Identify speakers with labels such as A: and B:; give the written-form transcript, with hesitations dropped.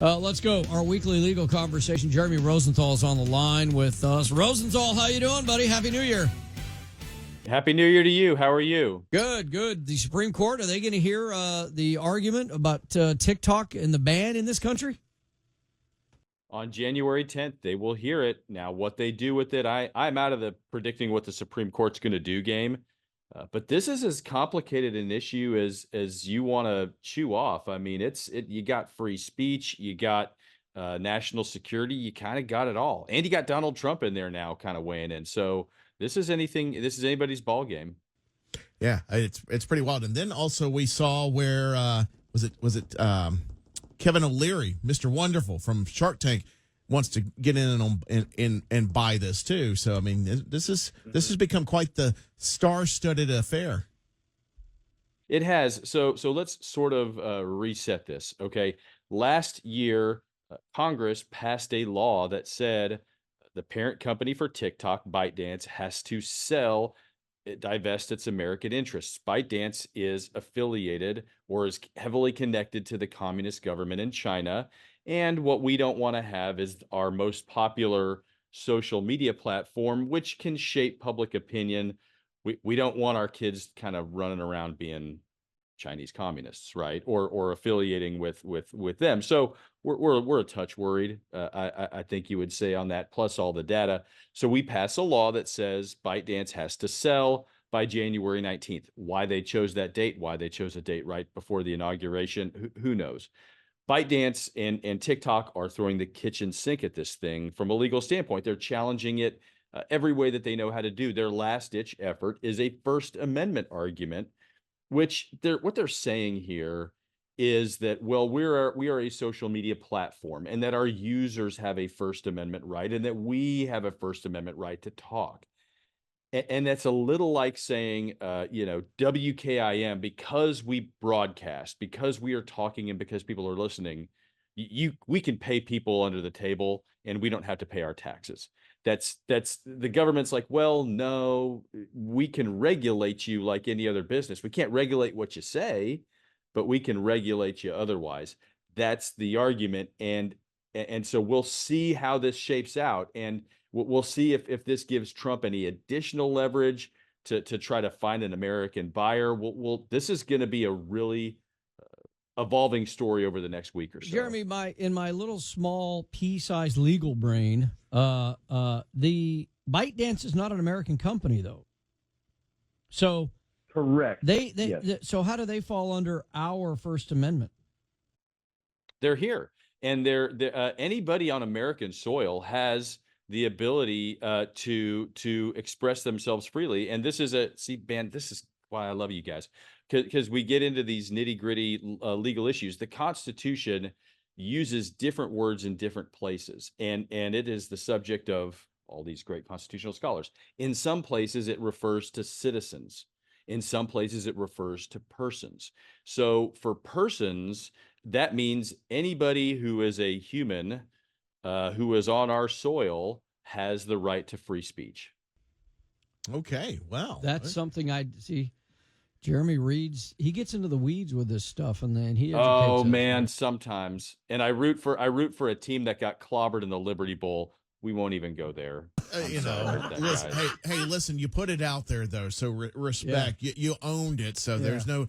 A: Let's go. Our weekly legal conversation. Jeremy Rosenthal is on the line with us. Rosenthal, how you doing, buddy? Happy New Year.
B: Happy New Year to you. How are you?
A: Good, good. The Supreme Court, are they going to hear the argument about TikTok and the ban in this country?
B: On January 10th, they will hear it. Now, what they do with it, I'm out of the predicting what the Supreme Court's going to do game. But this is as complicated an issue as you want to chew off. I mean, you got free speech, you got national security, you kind of got it all, and you got Donald Trump in there now, kind of weighing in. So this is anybody's ball game.
C: Yeah, it's pretty wild. And then also we saw where was it Kevin O'Leary, Mr. Wonderful from Shark Tank, wants to get in and buy this too. So I mean, this has become quite the star-studded affair.
B: It has. So let's sort of reset this. Okay, last year Congress passed a law that said the parent company for TikTok, ByteDance, has to divest its American interests. ByteDance is affiliated or is heavily connected to the communist government in China. And what we don't want to have is our most popular social media platform, which can shape public opinion. We don't want our kids kind of running around being Chinese communists, right? Or affiliating with them. So we're a touch worried, I think you would say, on that, plus all the data. So we pass a law that says ByteDance has to sell by January 19th. Why they chose that date, why they chose a date right before the inauguration, who knows? ByteDance and TikTok are throwing the kitchen sink at this thing from a legal standpoint. They're challenging it every way that they know how to do. Their last-ditch effort is a First Amendment argument, which what they're saying here is that, well, we are a social media platform, and that our users have a First Amendment right, and that we have a First Amendment right to talk. And that's a little like saying, WKIM, because we broadcast, because we are talking, and because people are listening, we can pay people under the table, and we don't have to pay our taxes. That's the government's like, well, no, we can regulate you like any other business. We can't regulate what you say, but we can regulate you otherwise. That's the argument. And so we'll see how this shapes out. And we'll see if this gives Trump any additional leverage to try to find an American buyer. This is going to be a really evolving story over the next week or so.
A: Jeremy, in my little small pea-sized legal brain, the ByteDance is not an American company, though. So
D: correct.
A: So how do they fall under our First Amendment?
B: They're here, and anybody on American soil has the ability to express themselves freely. And this is this is why I love you guys, because we get into these nitty-gritty legal issues. The Constitution uses different words in different places, and it is the subject of all these great constitutional scholars. In some places, it refers to citizens. In some places, it refers to persons. So for persons, that means anybody who is a human who is on our soil has the right to free speech.
C: Okay, wow.
A: That's something I see. Jeremy reads, he gets into the weeds with this stuff, and then he educates
B: Oh
A: us.
B: man, sometimes. And I root for a team that got clobbered in the Liberty Bowl. We won't even go there.
C: Listen, hey, listen, you put it out there though, so respect. You owned it, so there's no